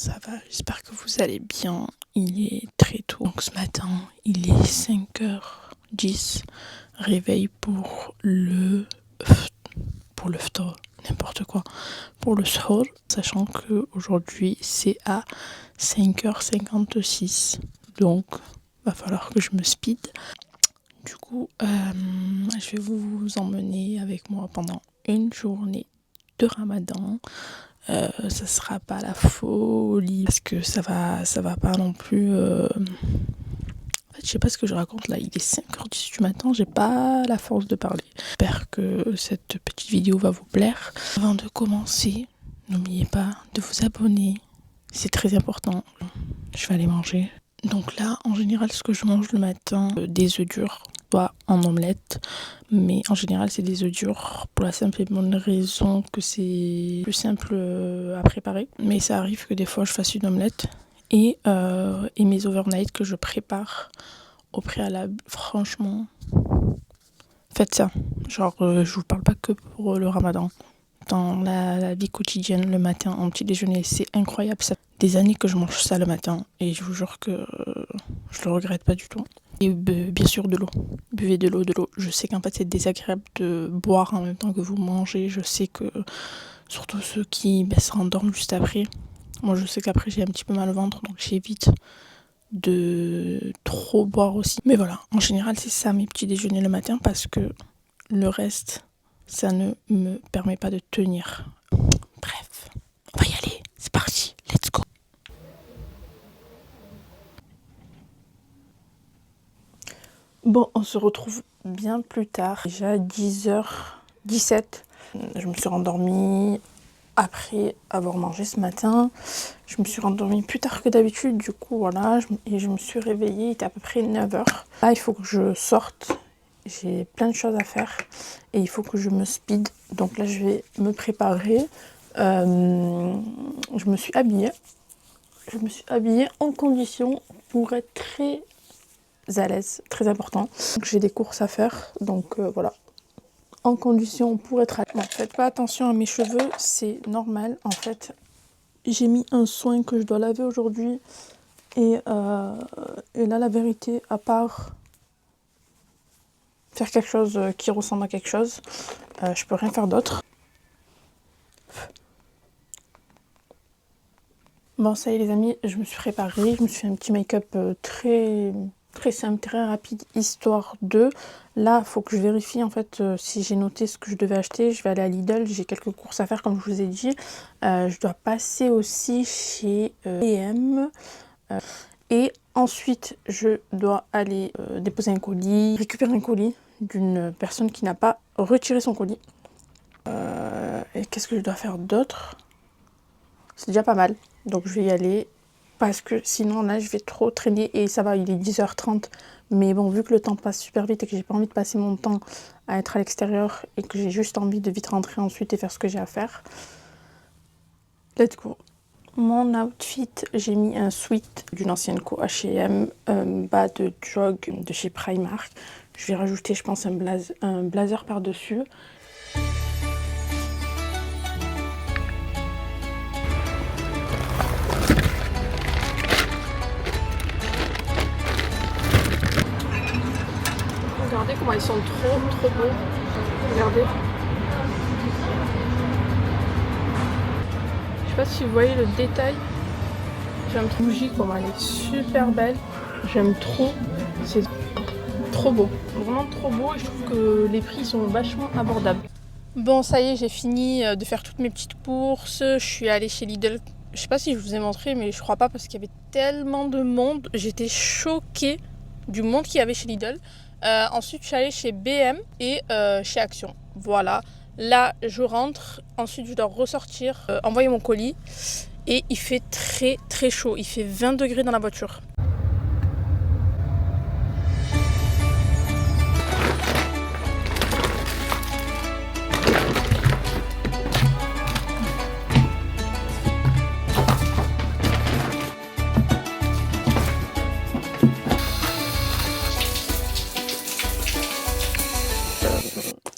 ça va? J'espère que vous allez bien. Il est très tôt. Donc ce matin, il est 5h10. Réveil pour le ftour, n'importe quoi. Pour le soir, sachant que aujourd'hui c'est à 5h56. Donc va falloir que je me speed. Du coup, je vais vous emmener avec moi pendant une journée de Ramadan. Ça sera pas la folie parce que ça va pas non plus. En fait, je sais pas ce que je raconte là. Il est 5h10 du matin, j'ai pas la force de parler. J'espère que cette petite vidéo va vous plaire. Avant de commencer, n'oubliez pas de vous abonner, c'est très important. Je vais aller manger. Donc là, en général, ce que je mange le matin, des œufs durs, soit en omelette, mais en général, c'est des œufs durs pour la simple et bonne raison que c'est plus simple à préparer. Mais ça arrive que des fois, je fasse une omelette et mes overnight que je prépare au préalable. Franchement, faites ça. Genre, je vous parle pas que pour le Ramadan. Dans la vie quotidienne, le matin, en petit déjeuner, c'est incroyable. Ça fait des années que je mange ça le matin et je vous jure que je le regrette pas du tout. Et bien sûr de l'eau. Buvez de l'eau, de l'eau. Je sais qu'en fait c'est désagréable de boire en même temps que vous mangez. Je sais que surtout ceux qui se rendorment juste après. Moi je sais qu'après j'ai un petit peu mal au ventre donc j'évite de trop boire aussi. Mais voilà, en général c'est ça mes petits déjeuners le matin parce que le reste ça ne me permet pas de tenir. Bref, on va y aller. C'est parti, let's go. Bon, on se retrouve bien plus tard. Déjà 10h17. Je me suis rendormie après avoir mangé ce matin. Je me suis rendormie plus tard que d'habitude. Du coup, voilà. Et je me suis réveillée. Il était à peu près 9h. Là, il faut que je sorte. J'ai plein de choses à faire. Et il faut que je me speed. Donc là, je vais me préparer. Je me suis habillée. Je me suis habillée en condition pour être très à l'aise, très important. J'ai des courses à faire, donc voilà. En condition pour être à l'aise. Bon, faites pas attention à mes cheveux, c'est normal. En fait, j'ai mis un soin que je dois laver aujourd'hui. Et là, la vérité, à part faire quelque chose qui ressemble à quelque chose, je peux rien faire d'autre. Bon, ça y est les amis, je me suis préparée. Je me suis fait un petit make-up très simple, très rapide, histoire de... Là, il faut que je vérifie en fait si j'ai noté ce que je devais acheter. Je vais aller à Lidl, j'ai quelques courses à faire comme je vous ai dit. Je dois passer aussi chez B&M. Et ensuite, je dois aller déposer un colis, récupérer un colis d'une personne qui n'a pas retiré son colis. Et qu'est-ce que je dois faire d'autre? C'est déjà pas mal. Donc je vais y aller. Parce que sinon là je vais trop traîner et ça va, il est 10h30. Mais bon, vu que le temps passe super vite et que j'ai pas envie de passer mon temps à être à l'extérieur et que j'ai juste envie de vite rentrer ensuite et faire ce que j'ai à faire. Let's go. Mon outfit, j'ai mis un sweat d'une ancienne co H&M, bas de jog de chez Primark. Je vais rajouter je pense un blazer par-dessus. Regardez comment ils sont trop beaux. Regardez. Je sais pas si vous voyez le détail. J'aime trop bougie, comment elle est super belle. J'aime trop. C'est trop beau. Vraiment trop beau et je trouve que les prix sont vachement abordables. Bon, ça y est, j'ai fini de faire toutes mes petites courses. Je suis allée chez Lidl. Je sais pas si je vous ai montré, mais je crois pas parce qu'il y avait tellement de monde. J'étais choquée du monde qu'il y avait chez Lidl. Ensuite, je suis allée chez B&M et chez Action. Voilà. Là, je rentre. Ensuite, je dois ressortir, envoyer mon colis. Et il fait très chaud. Il fait 20 degrés dans la voiture.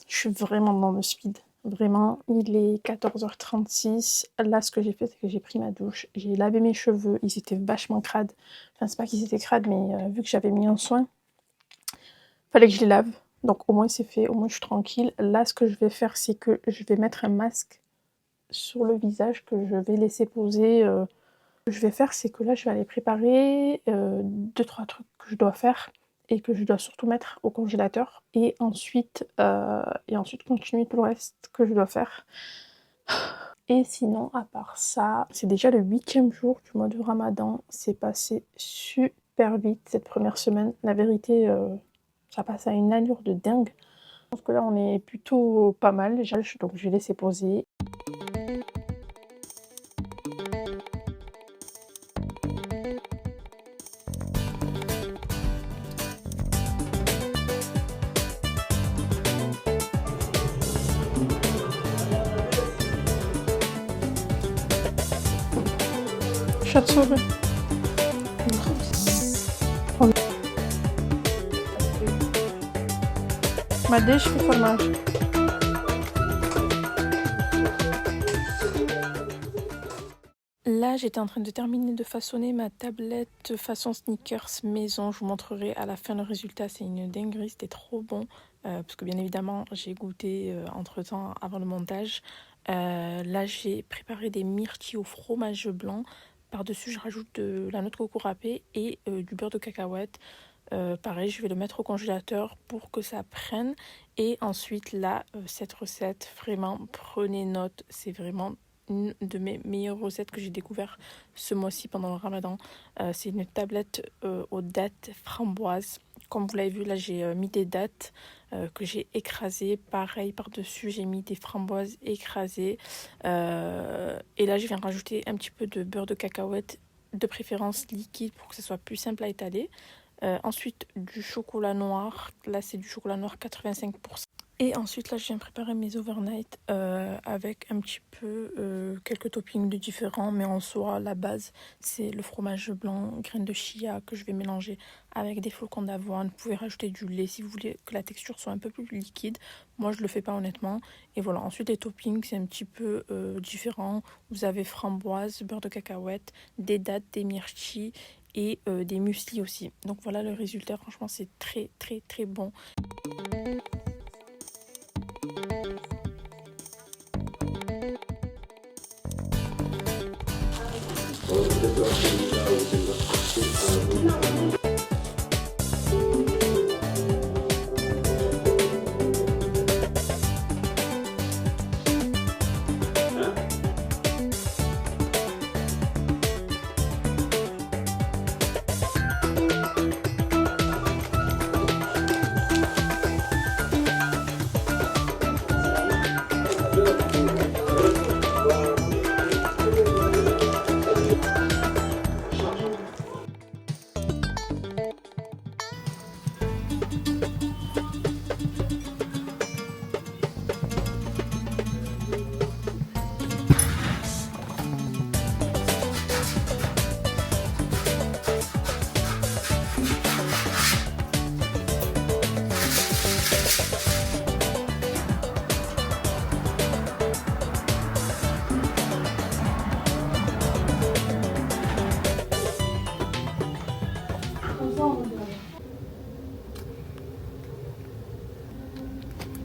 Je suis vraiment dans le speed. Vraiment, il est 14h36. Là, ce que j'ai fait, c'est que j'ai pris ma douche. J'ai lavé mes cheveux. Ils étaient vachement crades. Enfin, c'est pas qu'ils étaient crades, mais vu que j'avais mis un soin, fallait que je les lave. Donc, au moins, c'est fait. Au moins, je suis tranquille. Là, ce que je vais faire, c'est que je vais mettre un masque sur le visage que je vais laisser poser. Ce que je vais faire, c'est que là, je vais aller préparer 2-3 trucs que je dois faire et que je dois surtout mettre au congélateur. Et ensuite continuer tout le reste que je dois faire. Et sinon, à part ça, c'est déjà le 8e jour du mois de Ramadan. C'est passé super vite cette première semaine. La vérité, ça passe à une allure de dingue. Je pense que là, on est plutôt pas mal. Donc, je vais laisser poser. Schatzhobel. Madèche au fromage. Là, j'étais en train de terminer de façonner ma tablette façon sneakers maison. Je vous montrerai à la fin le résultat. C'est une dinguerie, c'était trop bon. Parce que bien évidemment, j'ai goûté entre-temps avant le montage. Là, j'ai préparé des myrtilles au fromage blanc. Par-dessus, je rajoute de la noix de coco râpée et du beurre de cacahuète. Pareil, je vais le mettre au congélateur pour que ça prenne. Et ensuite, là, cette recette, vraiment, prenez note. C'est vraiment une de mes meilleures recettes que j'ai découvert ce mois-ci pendant le Ramadan. C'est une tablette aux dattes framboises. Comme vous l'avez vu, là, j'ai mis des dattes que j'ai écrasées. Pareil, par-dessus, j'ai mis des framboises écrasées. Et là, je viens rajouter un petit peu de beurre de cacahuète, de préférence liquide pour que ce soit plus simple à étaler. Ensuite, du chocolat noir. Là, c'est du chocolat noir 85%. Et ensuite, là, je viens préparer mes overnight avec un petit peu quelques toppings de différents. Mais en soi, la base, c'est le fromage blanc, graines de chia que je vais mélanger avec des flocons d'avoine. Vous pouvez rajouter du lait si vous voulez que la texture soit un peu plus liquide. Moi, je le fais pas honnêtement. Et voilà, ensuite, les toppings, c'est un petit peu différent. Vous avez framboise, beurre de cacahuète, des dattes, des myrtilles et des muesli aussi. Donc voilà le résultat, franchement c'est très très très bon.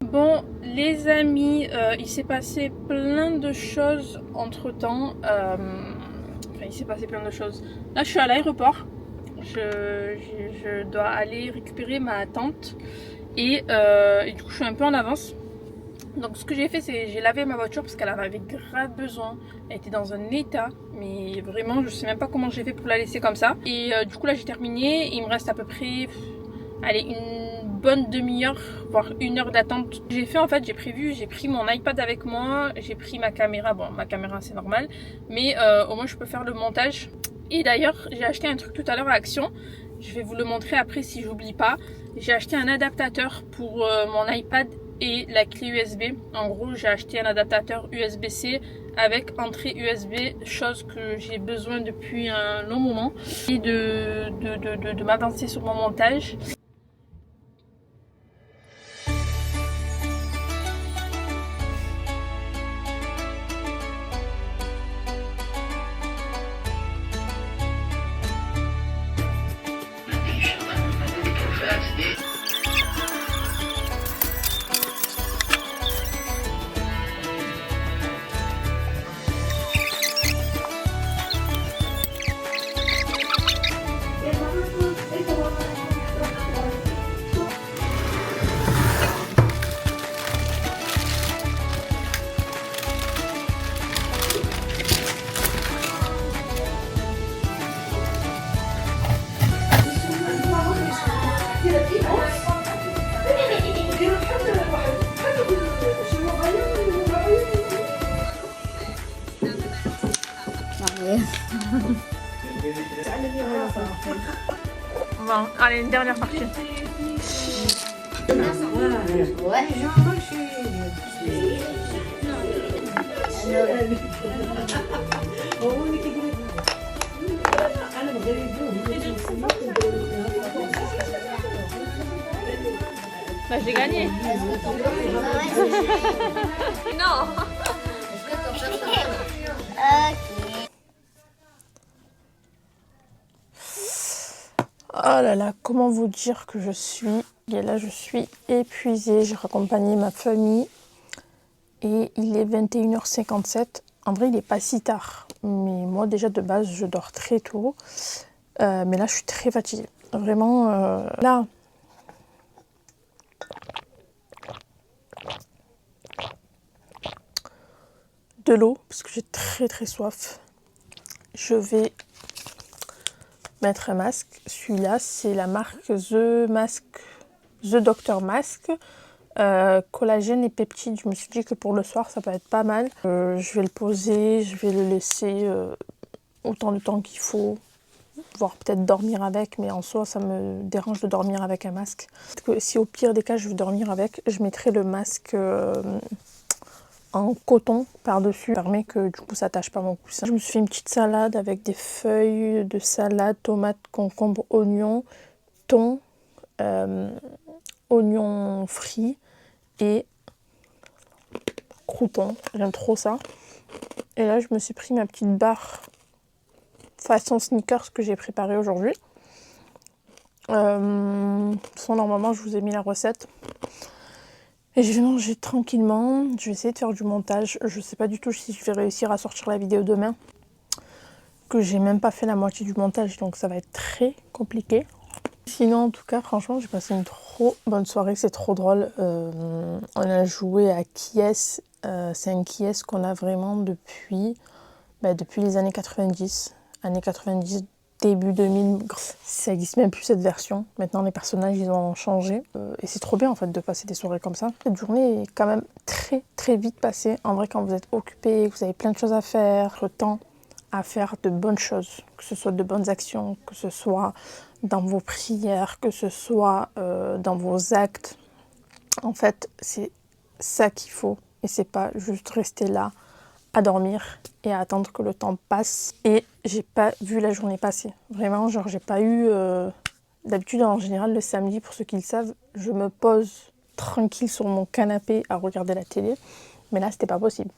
Bon les amis, il s'est passé plein de choses entre temps. Il s'est passé plein de choses. Là je suis à l'aéroport. Je dois aller récupérer ma tante et du coup je suis un peu en avance. Donc ce que j'ai fait, c'est j'ai lavé ma voiture parce qu'elle en avait grave besoin. Elle était dans un état, mais vraiment je sais même pas comment j'ai fait pour la laisser comme ça. Et du coup là j'ai terminé, il me reste à peu près allez, une bonne demi-heure, voire 1 heure d'attente. J'ai fait en fait, j'ai pris mon iPad avec moi, j'ai pris ma caméra, bon ma caméra c'est normal, mais au moins je peux faire le montage. Et d'ailleurs j'ai acheté un truc tout à l'heure à Action, je vais vous le montrer après si j'oublie pas. J'ai acheté un adaptateur pour mon iPad et la clé USB. En gros j'ai acheté un adaptateur USB-C avec entrée USB, chose que j'ai besoin depuis un long moment, et de m'avancer sur mon montage. Bon, allez, une dernière partie. Ouais. Bah, j'ai gagné. Non. Oh là là, comment vous dire que je suis... Et là, je suis épuisée. J'ai raccompagné ma famille. Et il est 21h57. En vrai, il n'est pas si tard. Mais moi, déjà, de base, je dors très tôt. Mais là, je suis très fatiguée. Vraiment, là... De l'eau, parce que j'ai très très soif. Je vais mettre un masque. Celui-là, c'est la marque The Doctor Mask. Collagène et peptides. Je me suis dit que pour le soir, ça peut être pas mal. Je vais le poser, je vais le laisser autant de temps qu'il faut. Voire peut-être dormir avec, mais en soi, ça me dérange de dormir avec un masque. Parce que si au pire des cas, je veux dormir avec, je mettrai le masque... en coton par-dessus, permet que du coup ça tâche pas mon coussin. Je me suis fait une petite salade avec des feuilles de salade, tomates, concombres, oignons, thon, oignons frits et croutons. J'aime trop ça. Et là je me suis pris ma petite barre façon Snickers que j'ai préparée aujourd'hui. Normalement je vous ai mis la recette. Et je vais manger tranquillement, je vais essayer de faire du montage. Je sais pas du tout si je vais réussir à sortir la vidéo demain. Que j'ai même pas fait la moitié du montage, donc ça va être très compliqué. Sinon, en tout cas, franchement, j'ai passé une trop bonne soirée, c'est trop drôle. On a joué à Qui-est. C'est un Qui-est qu'on a vraiment depuis les années 90. Années 90, début 2000, ça n'existe même plus cette version. Maintenant, les personnages, ils ont changé. Et c'est trop bien, en fait, de passer des soirées comme ça. Cette journée est quand même très, très vite passée. En vrai, quand vous êtes occupé, que vous avez plein de choses à faire, le temps à faire de bonnes choses, que ce soit de bonnes actions, que ce soit dans vos prières, que ce soit dans vos actes. En fait, c'est ça qu'il faut. Et c'est pas juste rester là à dormir et à attendre que le temps passe. Et j'ai pas vu la journée passer. Vraiment, genre j'ai pas eu... D'habitude, en général, le samedi, pour ceux qui le savent, je me pose tranquille sur mon canapé à regarder la télé. Mais là, c'était pas possible.